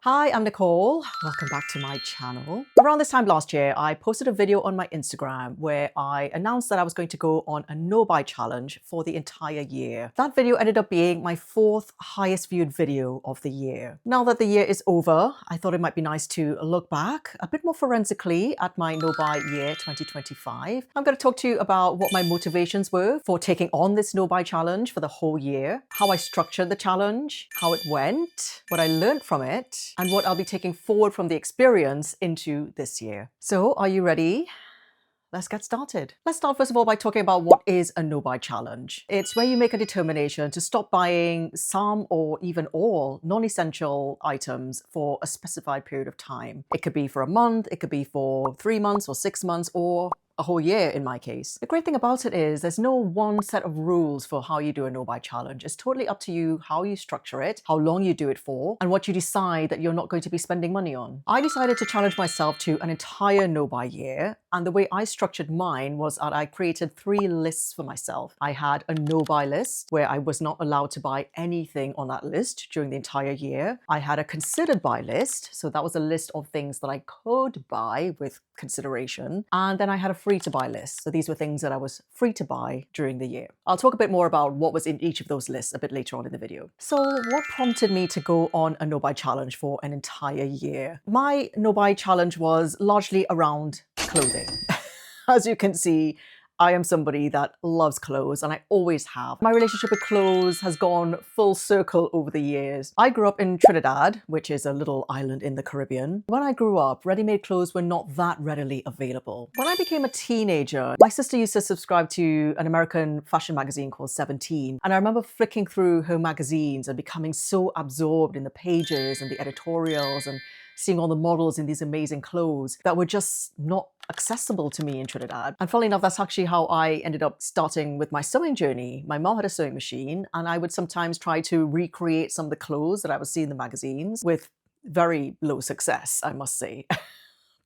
Hi, I'm Nicole. Welcome back to my channel. Around this time last year, I posted a video on my Instagram where I announced that I was going to go on a no-buy challenge for the entire year. That video ended up being my fourth highest viewed video of the year. Now that the year is over, I thought it might be nice to look back a bit more forensically at my no-buy year 2025. I'm going to talk to you about what my motivations were for taking on this no-buy challenge for the whole year, how I structured the challenge, how it went, what I learned from it, and what I'll be taking forward from the experience into this year. So, are you ready? Let's get started. Let's start first of all by talking about what is a no-buy challenge. It's where you make a determination to stop buying some or even all non-essential items for a specified period of time. It could be for a month, it could be for 3 months or 6 months, or a whole year in my case. The great thing about it is there's no one set of rules for how you do a no-buy challenge. It's totally up to you how you structure it, how long you do it for, and what you decide that you're not going to be spending money on. I decided to challenge myself to an entire no-buy year, and the way I structured mine was that I created 3 lists for myself. I had a no-buy list where I was not allowed to buy anything on that list during the entire year. I had a considered buy list, so that was a list of things that I could buy with consideration, and then I had a free to buy list. So these were things that I was free to buy during the year. I'll talk a bit more about what was in each of those lists a bit later on in the video. So what prompted me to go on a no-buy challenge for an entire year? My no-buy challenge was largely around clothing. As you can see, I am somebody that loves clothes, and I always have. My relationship with clothes has gone full circle over the years. I grew up in Trinidad, which is a little island in the Caribbean. When I grew up, ready-made clothes were not that readily available. When I became a teenager, my sister used to subscribe to an American fashion magazine called 17, and I remember flicking through her magazines and becoming so absorbed in the pages and the editorials and seeing all the models in these amazing clothes that were just not accessible to me in Trinidad. And funnily enough, that's actually how I ended up starting with my sewing journey. My mom had a sewing machine, and I would sometimes try to recreate some of the clothes that I would see in the magazines with very low success, I must say.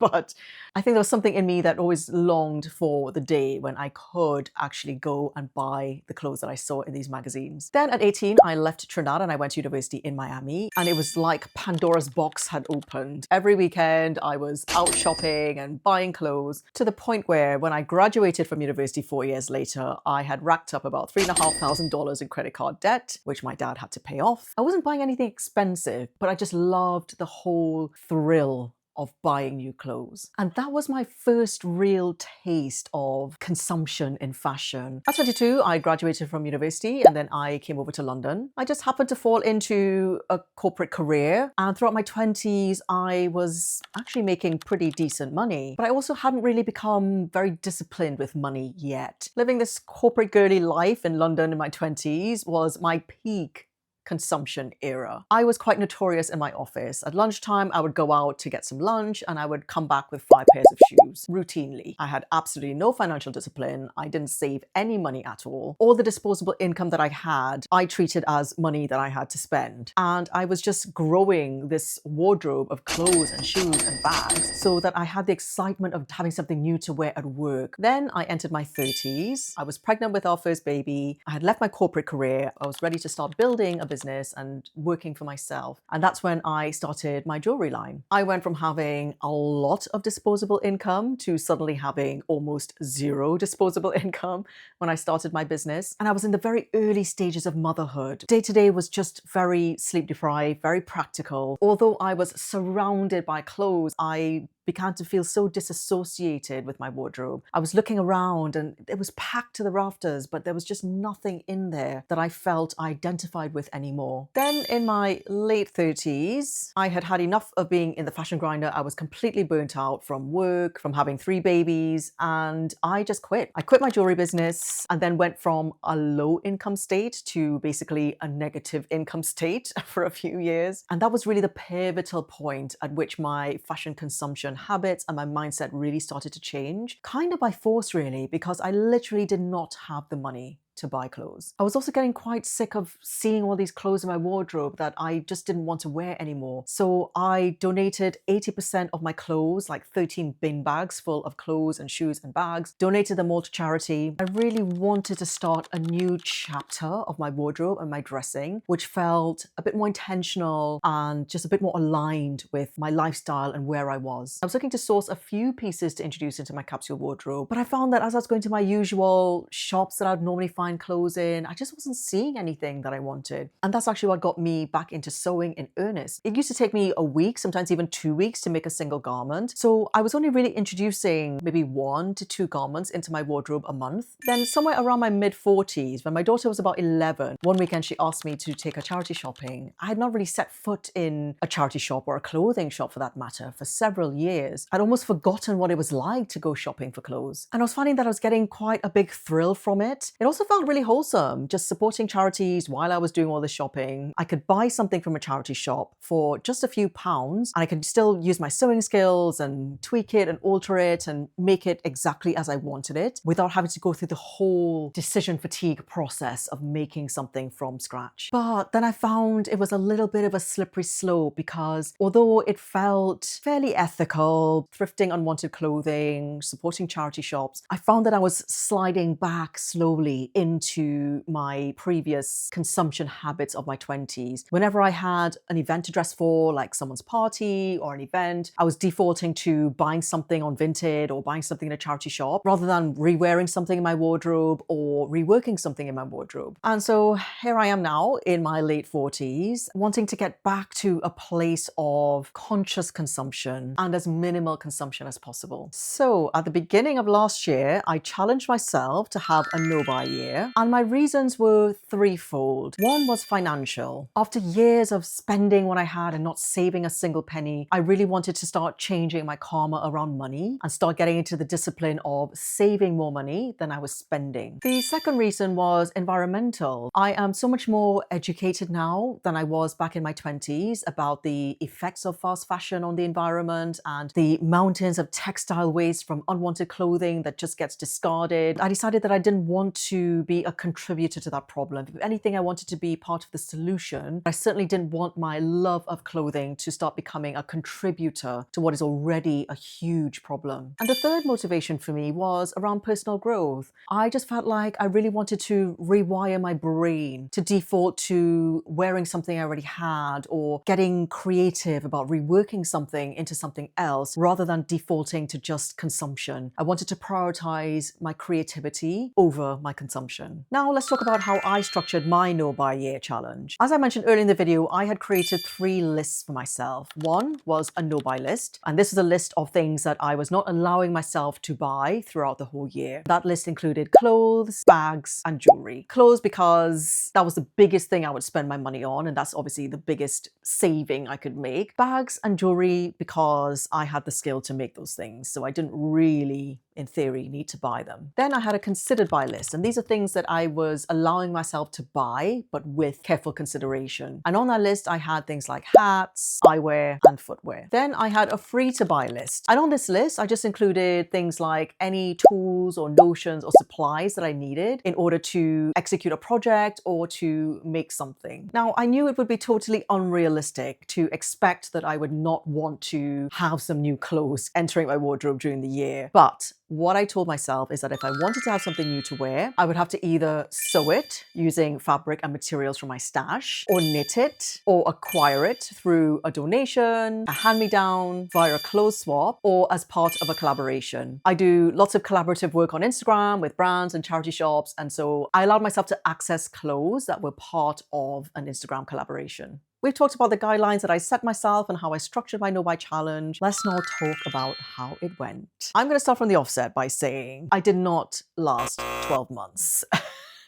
But I think there was something in me that always longed for the day when I could actually go and buy the clothes that I saw in these magazines. Then at 18, I left Trinidad and I went to university in Miami, and it was like Pandora's box had opened. Every weekend I was out shopping and buying clothes, to the point where when I graduated from university 4 years later, I had racked up about $3,500 in credit card debt, which my dad had to pay off. I wasn't buying anything expensive, but I just loved the whole thrill of buying new clothes. And that was my first real taste of consumption in fashion. At 22, I graduated from university and then I came over to London. I just happened to fall into a corporate career, and throughout my 20s, I was actually making pretty decent money, but I also hadn't really become very disciplined with money yet. Living this corporate girly life in London in my 20s was my peak consumption era. I was quite notorious in my office. At lunchtime, I would go out to get some lunch and I would come back with 5 pairs of shoes routinely. I had absolutely no financial discipline. I didn't save any money at all. All the disposable income that I had, I treated as money that I had to spend. And I was just growing this wardrobe of clothes and shoes and bags so that I had the excitement of having something new to wear at work. Then I entered my 30s. I was pregnant with our first baby. I had left my corporate career. I was ready to start building a business and working for myself. And that's when I started my jewelry line. I went from having a lot of disposable income to suddenly having almost zero disposable income when I started my business. And I was in the very early stages of motherhood. Day to day was just very sleep deprived, very practical. Although I was surrounded by clothes, I began to feel so disassociated with my wardrobe. I was looking around and it was packed to the rafters, but there was just nothing in there that I felt I identified with anymore. Then in my late 30s, I had had enough of being in the fashion grinder. I was completely burnt out from work, from having 3 babies, and I just quit. I quit my jewelry business and then went from a low income state to basically a negative income state for a few years. And that was really the pivotal point at which my fashion consumption habits and my mindset really started to change, kind of by force really, because I literally did not have the money to buy clothes. I was also getting quite sick of seeing all these clothes in my wardrobe that I just didn't want to wear anymore. So I donated 80% of my clothes, like 13 bin bags full of clothes and shoes and bags, donated them all to charity. I really wanted to start a new chapter of my wardrobe and my dressing, which felt a bit more intentional and just a bit more aligned with my lifestyle and where I was. I was looking to source a few pieces to introduce into my capsule wardrobe, but I found that as I was going to my usual shops that I'd normally find clothes in, I just wasn't seeing anything that I wanted. And that's actually what got me back into sewing in earnest. It used to take me a week, sometimes even 2 weeks to make a single garment. So I was only really introducing maybe 1 to 2 garments into my wardrobe a month. Then somewhere around my mid-40s, when my daughter was about 11, one weekend she asked me to take her charity shopping. I had not really set foot in a charity shop or a clothing shop for that matter for several years. I'd almost forgotten what it was like to go shopping for clothes. And I was finding that I was getting quite a big thrill from it. It also felt really wholesome, just supporting charities while I was doing all the shopping. I could buy something from a charity shop for just a few pounds, and I could still use my sewing skills and tweak it and alter it and make it exactly as I wanted it without having to go through the whole decision fatigue process of making something from scratch. But then I found it was a little bit of a slippery slope because although it felt fairly ethical, thrifting unwanted clothing, supporting charity shops, I found that I was sliding back slowly into my previous consumption habits of my 20s. Whenever I had an event to dress for, like someone's party or an event, I was defaulting to buying something on Vinted or buying something in a charity shop rather than re-wearing something in my wardrobe or reworking something in my wardrobe. And so here I am now in my late 40s, wanting to get back to a place of conscious consumption and as minimal consumption as possible. So at the beginning of last year, I challenged myself to have a no-buy year, and my reasons were threefold. One was financial. After years of spending what I had and not saving a single penny, I really wanted to start changing my karma around money and start getting into the discipline of saving more money than I was spending. The second reason was environmental. I am so much more educated now than I was back in my 20s about the effects of fast fashion on the environment and the mountains of textile waste from unwanted clothing that just gets discarded. I decided that I didn't want to be a contributor to that problem. If anything, I wanted to be part of the solution. I certainly didn't want my love of clothing to start becoming a contributor to what is already a huge problem. And the third motivation for me was around personal growth. I just felt like I really wanted to rewire my brain to default to wearing something I already had or getting creative about reworking something into something else rather than defaulting to just consumption. I wanted to prioritize my creativity over my consumption. Now let's talk about how I structured my no-buy year challenge. As I mentioned earlier in the video, I had created 3 lists for myself. One was a no-buy list, and this is a list of things that I was not allowing myself to buy throughout the whole year. That list included clothes, bags, and jewelry. Clothes because that was the biggest thing I would spend my money on, and that's obviously the biggest saving I could make. Bags and jewelry because I had the skill to make those things, so I didn't really, in theory, need to buy them. Then I had a considered buy list, and these are things that I was allowing myself to buy, but with careful consideration. And on that list, I had things like hats, eyewear, and footwear. Then I had a free to buy list. And on this list, I just included things like any tools or notions or supplies that I needed in order to execute a project or to make something. Now, I knew it would be totally unrealistic to expect that I would not want to have some new clothes entering my wardrobe during the year, but what I told myself is that if I wanted to have something new to wear, I would have to either sew it using fabric and materials from my stash, or knit it, or acquire it through a donation, a hand-me-down, via a clothes swap, or as part of a collaboration. I do lots of collaborative work on Instagram with brands and charity shops, and so I allowed myself to access clothes that were part of an Instagram collaboration. We've talked about the guidelines that I set myself and how I structured my no-buy challenge. Let's now talk about how it went. I'm going to start from the offset by saying I did not last 12 months.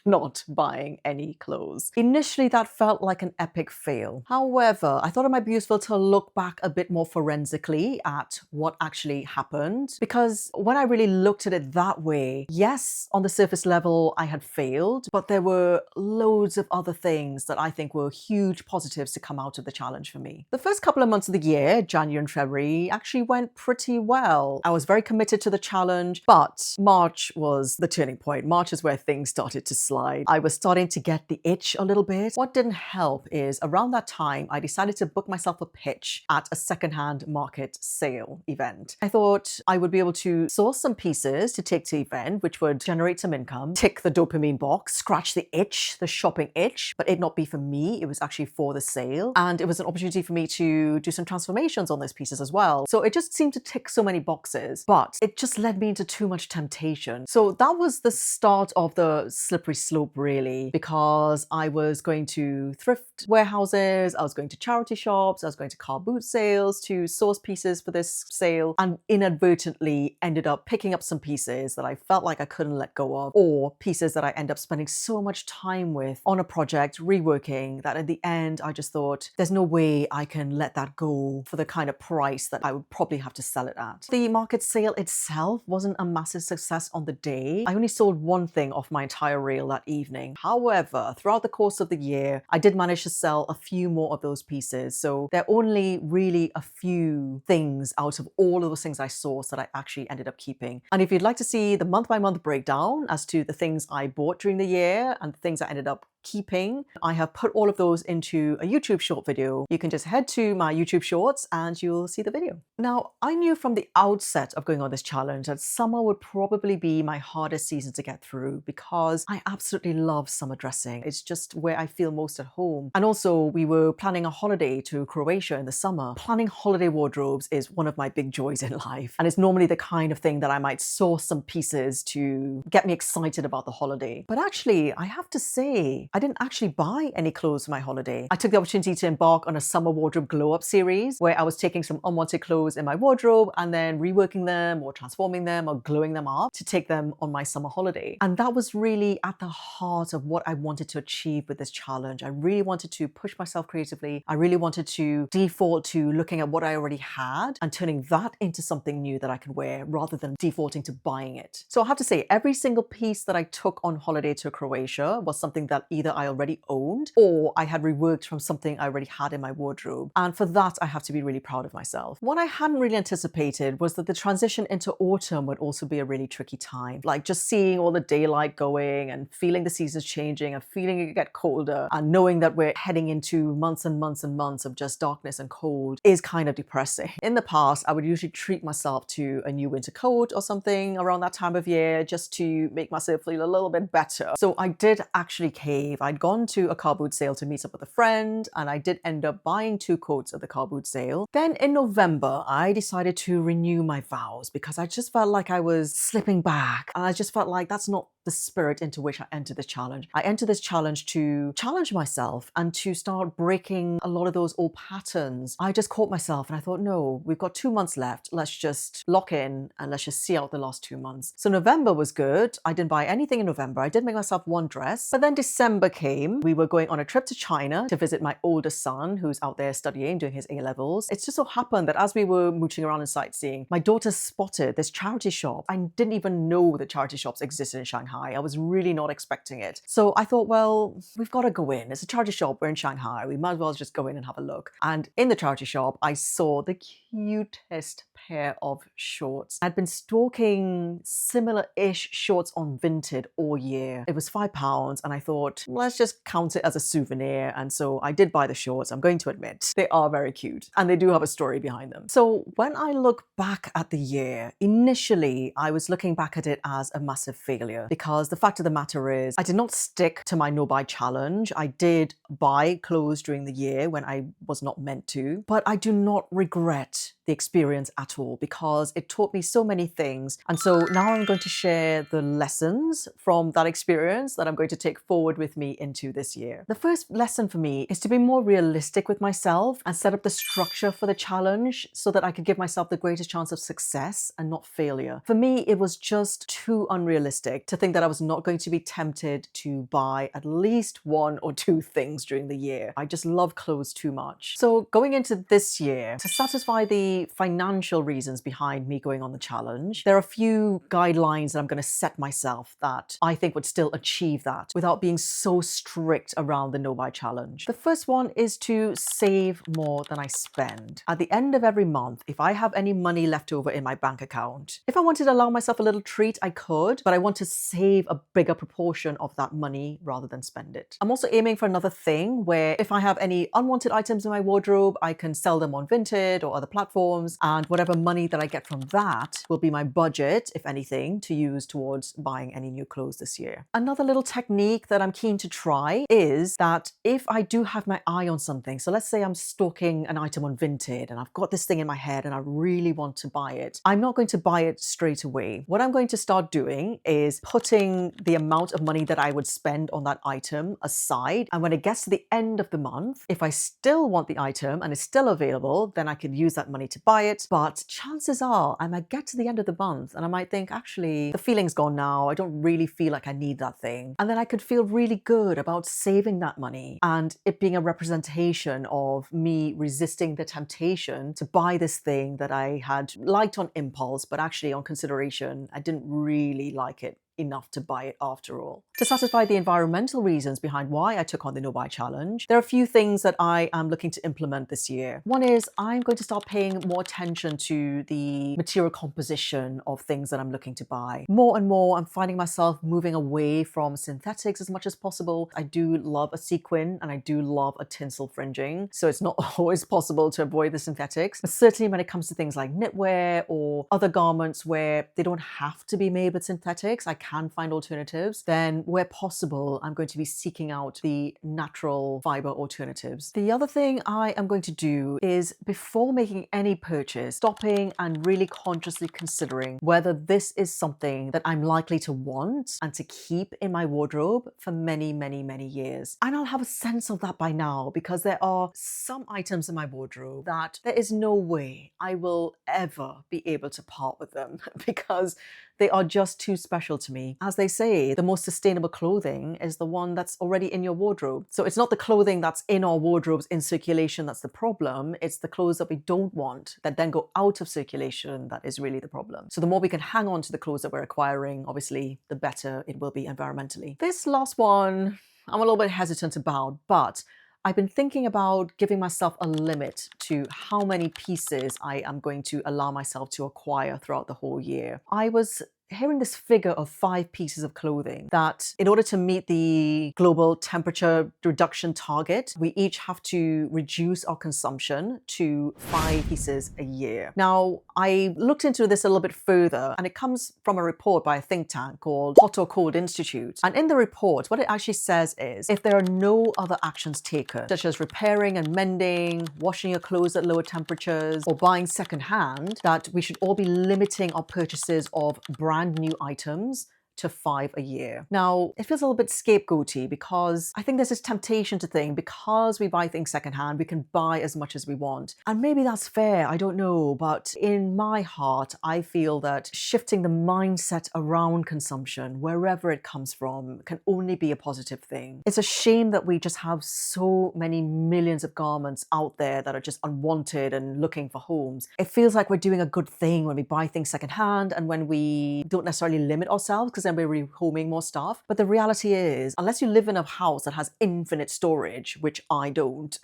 Not buying any clothes. Initially, that felt like an epic fail. However, I thought it might be useful to look back a bit more forensically at what actually happened, because when I really looked at it that way, yes, on the surface level, I had failed, but there were loads of other things that I think were huge positives to come out of the challenge for me. The first couple of months of the year, January and February, actually went pretty well. I was very committed to the challenge, but March was the turning point. March is where things started to slip. slide. I was starting to get the itch a little bit. What didn't help is around that time, I decided to book myself a pitch at a secondhand market sale event. I thought I would be able to source some pieces to take to the event, which would generate some income, tick the dopamine box, scratch the itch, the shopping itch, but it not be for me. It was actually for the sale. And it was an opportunity for me to do some transformations on those pieces as well. So it just seemed to tick so many boxes, but it just led me into too much temptation. So that was the start of the slippery slope, really, because I was going to thrift warehouses, I was going to charity shops, I was going to car boot sales to source pieces for this sale, and inadvertently ended up picking up some pieces that I felt like I couldn't let go of, or pieces that I end up spending so much time with on a project, reworking, that at the end I just thought, there's no way I can let that go for the kind of price that I would probably have to sell it at. The market sale itself wasn't a massive success on the day. I only sold one thing off my entire reel that evening. However, throughout the course of the year, I did manage to sell a few more of those pieces. So there are only really a few things out of all of those things I sourced that I actually ended up keeping. And if you'd like to see the month-by-month breakdown as to the things I bought during the year and the things I ended up keeping, I have put all of those into a YouTube short video. You can just head to my YouTube shorts and you'll see the video. Now, I knew from the outset of going on this challenge that summer would probably be my hardest season to get through because I absolutely love summer dressing. It's just where I feel most at home. And also, we were planning a holiday to Croatia in the summer. Planning holiday wardrobes is one of my big joys in life. And it's normally the kind of thing that I might source some pieces to get me excited about the holiday. But actually, I have to say, I didn't actually buy any clothes for my holiday. I took the opportunity to embark on a summer wardrobe glow up series where I was taking some unwanted clothes in my wardrobe and then reworking them or transforming them or glowing them up to take them on my summer holiday. And that was really at the heart of what I wanted to achieve with this challenge. I really wanted to push myself creatively. I really wanted to default to looking at what I already had and turning that into something new that I can wear rather than defaulting to buying it. So I have to say, every single piece that I took on holiday to Croatia was something that either I already owned or I had reworked from something I already had in my wardrobe. And for that, I have to be really proud of myself. What I hadn't really anticipated was that the transition into autumn would also be a really tricky time. Like just seeing all the daylight going and feeling the seasons changing and feeling it get colder and knowing that we're heading into months and months and months of just darkness and cold is kind of depressing. In the past, I would usually treat myself to a new winter coat or something around that time of year just to make myself feel a little bit better. So I did actually cave. I'd gone to a car boot sale to meet up with a friend and I did end up buying 2 coats at the car boot sale. Then in November, I decided to renew my vows because I just felt like I was slipping back and I just felt like that's not the spirit into which I entered this challenge. I entered this challenge to challenge myself and to start breaking a lot of those old patterns. I just caught myself and I thought, no, we've got 2 months left. Let's just lock in and let's just see out the last 2 months. So November was good. I didn't buy anything in November. I did make myself one dress, but then December came. We were going on a trip to China to visit my oldest son who's out there studying, doing his A-levels. It just so happened that as we were mooching around and sightseeing, my daughter spotted this charity shop. I didn't even know that charity shops existed in Shanghai. I was really not expecting it. So I thought, well, we've got to go in. It's a charity shop. We're in Shanghai. We might as well just go in and have a look. And in the charity shop, I saw the cutest pair of shorts. I'd been stalking similar-ish shorts on Vinted all year. It was £5 and I thought, let's just count it as a souvenir. And so I did buy the shorts. I'm going to admit they are very cute and they do have a story behind them. So when I look back at the year, initially I was looking back at it as a massive failure because the fact of the matter is I did not stick to my no buy challenge. I did buy clothes during the year when I was not meant to, but I do not regret the experience at all because it taught me so many things. And so now I'm going to share the lessons from that experience that I'm going to take forward with me into this year. The first lesson for me is to be more realistic with myself and set up the structure for the challenge so that I could give myself the greatest chance of success and not failure. For me, it was just too unrealistic to think that I was not going to be tempted to buy at least 1 or 2 things during the year. I just love clothes too much. So going into this year, to satisfy the financial reasons behind me going on the challenge, there are a few guidelines that I'm going to set myself that I think would still achieve that without being so strict around the no buy challenge. The first one is to save more than I spend. At the end of every month, if I have any money left over in my bank account, if I wanted to allow myself a little treat, I could, but I want to save save a bigger proportion of that money rather than spend it. I'm also aiming for another thing where if I have any unwanted items in my wardrobe, I can sell them on Vinted or other platforms, and whatever money that I get from that will be my budget, if anything, to use towards buying any new clothes this year. Another little technique that I'm keen to try is that if I do have my eye on something, so let's say I'm stalking an item on Vinted and I've got this thing in my head and I really want to buy it, I'm not going to buy it straight away. What I'm going to start doing is putting the amount of money that I would spend on that item aside, and when it gets to the end of the month, if I still want the item and it's still available, then I could use that money to buy it. But chances are I might get to the end of the month and I might think, actually, the feeling's gone now. I don't really feel like I need that thing. And then I could feel really good about saving that money and it being a representation of me resisting the temptation to buy this thing that I had liked on impulse, but actually on consideration, I didn't really like it enough to buy it after all. To satisfy the environmental reasons behind why I took on the No Buy Challenge, there are a few things that I am looking to implement this year. One is I'm going to start paying more attention to the material composition of things that I'm looking to buy. More and more, I'm finding myself moving away from synthetics as much as possible. I do love a sequin and I do love a tinsel fringing, so it's not always possible to avoid the synthetics. But certainly when it comes to things like knitwear or other garments where they don't have to be made with synthetics, I can find alternatives, then where possible, I'm going to be seeking out the natural fiber alternatives. The other thing I am going to do is, before making any purchase, stopping and really consciously considering whether this is something that I'm likely to want and to keep in my wardrobe for many, many, many years. And I'll have a sense of that by now, because there are some items in my wardrobe that there is no way I will ever be able to part with them because they are just too special to me. As they say, the most sustainable clothing is the one that's already in your wardrobe. So it's not the clothing that's in our wardrobes in circulation that's the problem. It's the clothes that we don't want that then go out of circulation that is really the problem. So the more we can hang on to the clothes that we're acquiring, obviously, the better it will be environmentally. This last one, I'm a little bit hesitant about, but I've been thinking about giving myself a limit to how many pieces I am going to allow myself to acquire throughout the whole year. I was hearing this figure of 5 pieces of clothing that in order to meet the global temperature reduction target, we each have to reduce our consumption to 5 pieces a year. Now, I looked into this a little bit further, and it comes from a report by a think tank called Hot or Cold Institute. And in the report, what it actually says is, if there are no other actions taken, such as repairing and mending, washing your clothes at lower temperatures, or buying secondhand, that we should all be limiting our purchases of brand new items to 5 a year. Now, it feels a little bit scapegoaty because I think there's this temptation to think because we buy things secondhand, we can buy as much as we want. And maybe that's fair, I don't know. But in my heart, I feel that shifting the mindset around consumption, wherever it comes from, can only be a positive thing. It's a shame that we just have so many millions of garments out there that are just unwanted and looking for homes. It feels like we're doing a good thing when we buy things secondhand and when we don't necessarily limit ourselves, because then we're rehoming more stuff. But the reality is, unless you live in a house that has infinite storage, which I don't,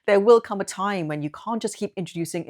there will come a time when you can't just keep introducing.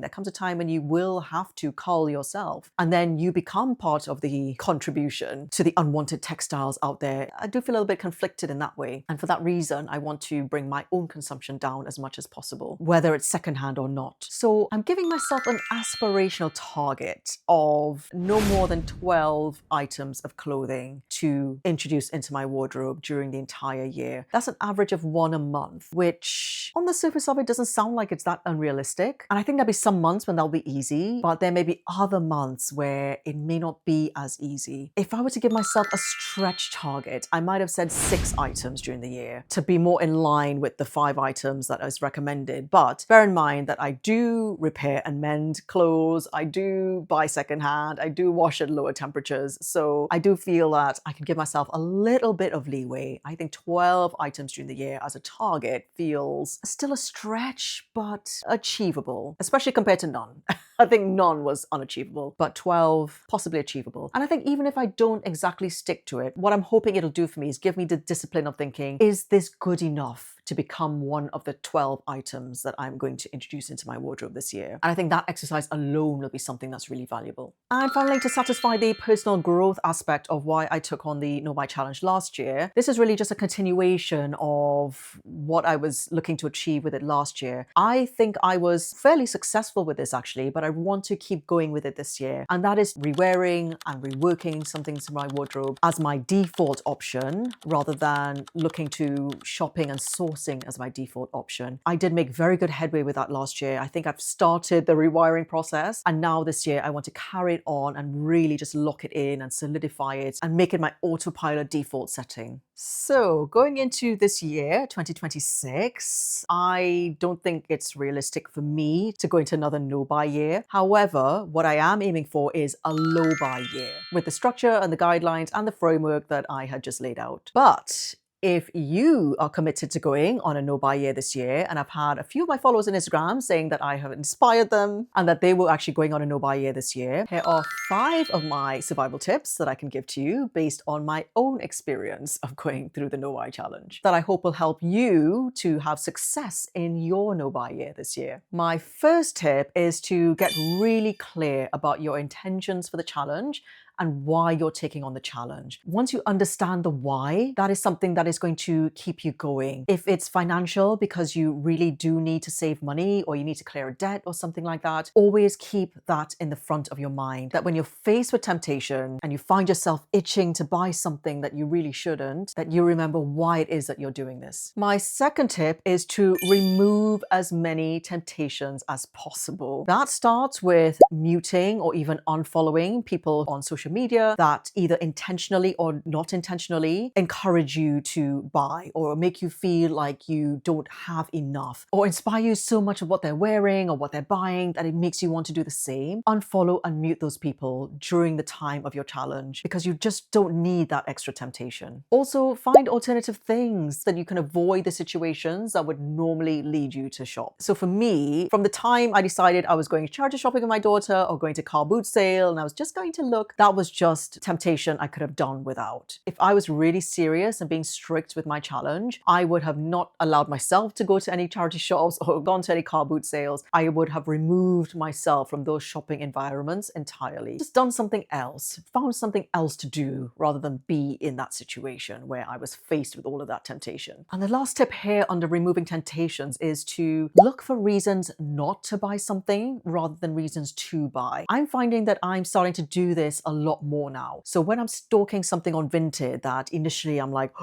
There comes a time when you will have to cull yourself, and then you become part of the contribution to the unwanted textiles out there. I do feel a little bit conflicted in that way. And for that reason, I want to bring my own consumption down as much as possible, whether it's secondhand or not. So I'm giving myself an aspirational target of no more than 12 items of clothing to introduce into my wardrobe during the entire year. That's an average of 1 a month, which on the surface of it doesn't sound like it's that unrealistic. And I think there'll be some months when that'll be easy, but there may be other months where it may not be as easy. If I were to give myself a stretch target, I might have said 6 items during the year to be more in line with the 5 items that is recommended. But bear in mind that I do repair and mend clothes, I do buy secondhand, I do wash at lower temperatures. So I do feel that I can give myself a little bit of leeway. I think 12 items during the year as a target feels still a stretch, but achievable, especially compared to none. I think none was unachievable, but 12 possibly achievable. And I think even if I don't exactly stick to it, what I'm hoping it'll do for me is give me the discipline of thinking, is this good enough to become one of the 12 items that I'm going to introduce into my wardrobe this year. And I think that exercise alone will be something that's really valuable. And finally, to satisfy the personal growth aspect of why I took on the No Buy Challenge last year, this is really just a continuation of what I was looking to achieve with it last year. I think I was fairly successful with this actually, but I want to keep going with it this year. And that is rewearing and reworking some things in my wardrobe as my default option rather than looking to shopping and sourcing as my default option. I did make very good headway with that last year. I think I've started the rewiring process, and now this year I want to carry it on and really just lock it in and solidify it and make it my autopilot default setting. So going into this year, 2026, I don't think it's realistic for me to go into another no-buy year. However, what I am aiming for is a low-buy year with the structure and the guidelines and the framework that I had just laid out. But if you are committed to going on a no-buy year this year, and I've had a few of my followers on Instagram saying that I have inspired them and that they were actually going on a no-buy year this year, here are 5 of my survival tips that I can give to you based on my own experience of going through the no-buy challenge that I hope will help you to have success in your no-buy year this year. My first tip is to get really clear about your intentions for the challenge and why you're taking on the challenge. Once you understand the why, that is something that is going to keep you going. If it's financial because you really do need to save money or you need to clear a debt or something like that, always keep that in the front of your mind, that when you're faced with temptation and you find yourself itching to buy something that you really shouldn't, that you remember why it is that you're doing this. My second tip is to remove as many temptations as possible. That starts with muting or even unfollowing people on social media that either intentionally or not intentionally encourage you to buy or make you feel like you don't have enough or inspire you so much of what they're wearing or what they're buying that it makes you want to do the same. Unfollow and mute those people during the time of your challenge because you just don't need that extra temptation. Also, find alternative things that you can avoid the situations that would normally lead you to shop. So for me, from the time I decided I was going charity shopping with my daughter or going to car boot sale and I was just going to look, that was just temptation I could have done without. If I was really serious and being strict with my challenge, I would have not allowed myself to go to any charity shops or gone to any car boot sales. I would have removed myself from those shopping environments entirely. Just done something else, found something else to do rather than be in that situation where I was faced with all of that temptation. And the last tip here under removing temptations is to look for reasons not to buy something rather than reasons to buy. I'm finding that I'm starting to do this a lot more now. So when I'm stalking something on Vinted that initially I'm like,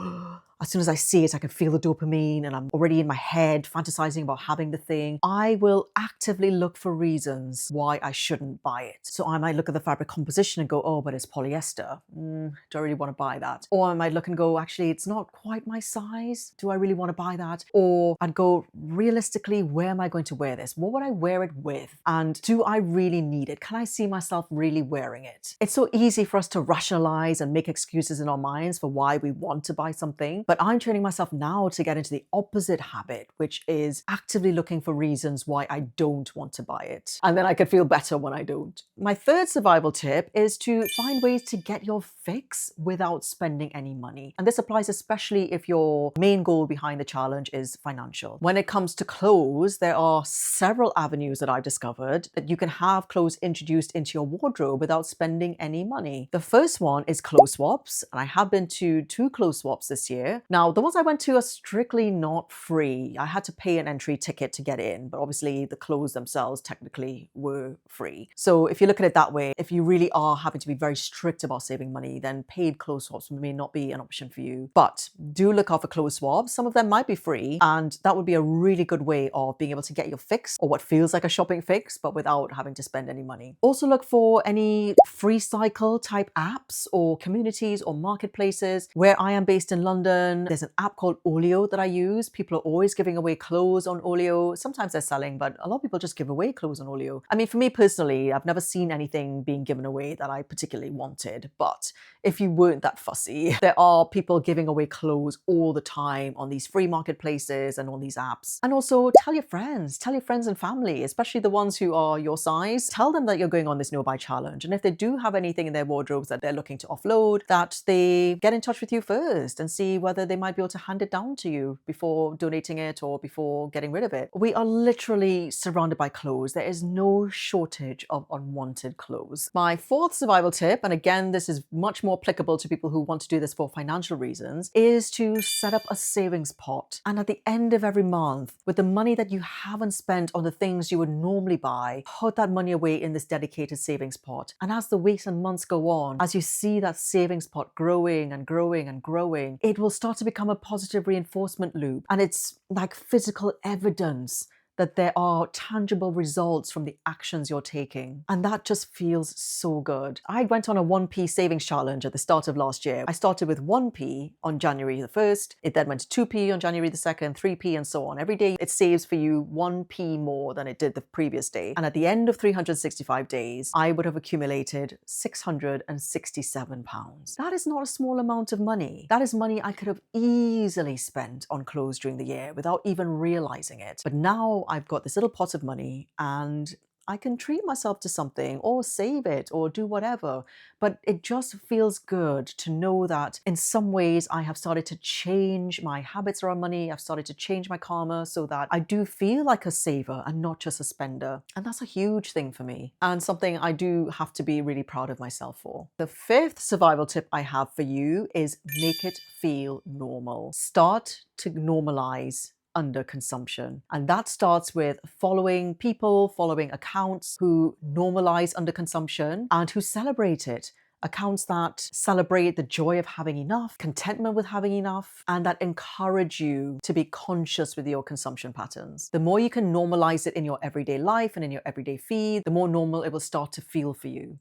as soon as I see it, I can feel the dopamine and I'm already in my head fantasizing about having the thing. I will actively look for reasons why I shouldn't buy it. So I might look at the fabric composition and go, oh, but it's polyester. Do I really want to buy that? Or I might look and go, actually, it's not quite my size. Do I really want to buy that? Or I'd go, realistically, where am I going to wear this? What would I wear it with? And do I really need it? Can I see myself really wearing it? It's so easy for us to rationalize and make excuses in our minds for why we want to buy something. But I'm training myself now to get into the opposite habit, which is actively looking for reasons why I don't want to buy it. And then I can feel better when I don't. My third survival tip is to find ways to get your fix without spending any money. And this applies especially if your main goal behind the challenge is financial. When it comes to clothes, there are several avenues that I've discovered that you can have clothes introduced into your wardrobe without spending any money. The first one is clothes swaps, and I have been to 2 clothes swaps this year. Now, the ones I went to are strictly not free. I had to pay an entry ticket to get in, but obviously the clothes themselves technically were free. So if you look at it that way, if you really are having to be very strict about saving money, then paid clothes swaps may not be an option for you. But do look out for clothes swaps. Some of them might be free, and that would be a really good way of being able to get your fix or what feels like a shopping fix, but without having to spend any money. Also look for any free cycle type apps or communities or marketplaces. Where I am based in London, there's an app called Olio that I use. People are always giving away clothes on Olio. Sometimes they're selling, but a lot of people just give away clothes on Olio. I mean, for me personally, I've never seen anything being given away that I particularly wanted. But if you weren't that fussy, there are people giving away clothes all the time on these free marketplaces and on these apps. And also tell your friends and family, especially the ones who are your size. Tell them that you're going on this no-buy challenge. And if they do have anything in their wardrobes that they're looking to offload, that they get in touch with you first and see whether whether they might be able to hand it down to you before donating it or before getting rid of it. We are literally surrounded by clothes. There is no shortage of unwanted clothes. My fourth survival tip, and again, this is much more applicable to people who want to do this for financial reasons, is to set up a savings pot. And at the end of every month, with the money that you haven't spent on the things you would normally buy, put that money away in this dedicated savings pot. And as the weeks and months go on, as you see that savings pot growing and growing and growing, it will start to become a positive reinforcement loop. And it's like physical evidence that there are tangible results from the actions you're taking. And that just feels so good. I went on a 1p savings challenge at the start of last year. I started with 1p on January the 1st. It then went to 2p on January the 2nd, 3p and so on. Every day it saves for you 1p more than it did the previous day. And at the end of 365 days, I would have accumulated £667. That is not a small amount of money. That is money I could have easily spent on clothes during the year without even realizing it. But now I've got this little pot of money and I can treat myself to something or save it or do whatever. But it just feels good to know that in some ways I have started to change my habits around money. I've started to change my karma so that I do feel like a saver and not just a spender. And that's a huge thing for me and something I do have to be really proud of myself for. The fifth survival tip I have for you is make it feel normal. Start to normalize underconsumption. And that starts with following people, following accounts who normalize underconsumption and who celebrate it. Accounts that celebrate the joy of having enough, contentment with having enough, and that encourage you to be conscious with your consumption patterns. The more you can normalize it in your everyday life and in your everyday feed, the more normal it will start to feel for you.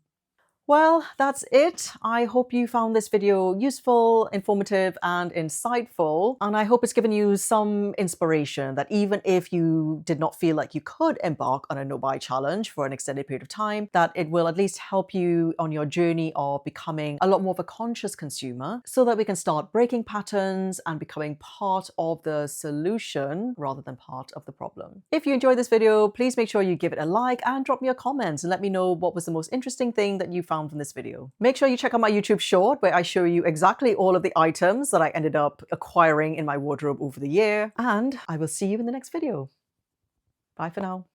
Well, that's it. I hope you found this video useful, informative, and insightful. And I hope it's given you some inspiration that even if you did not feel like you could embark on a no-buy challenge for an extended period of time, that it will at least help you on your journey of becoming a lot more of a conscious consumer so that we can start breaking patterns and becoming part of the solution rather than part of the problem. If you enjoyed this video, please make sure you give it a like and drop me a comment and let me know what was the most interesting thing that you found from this video. Make sure you check out my YouTube short where I show you exactly all of the items that I ended up acquiring in my wardrobe over the year. And I will see you in the next video. Bye for now.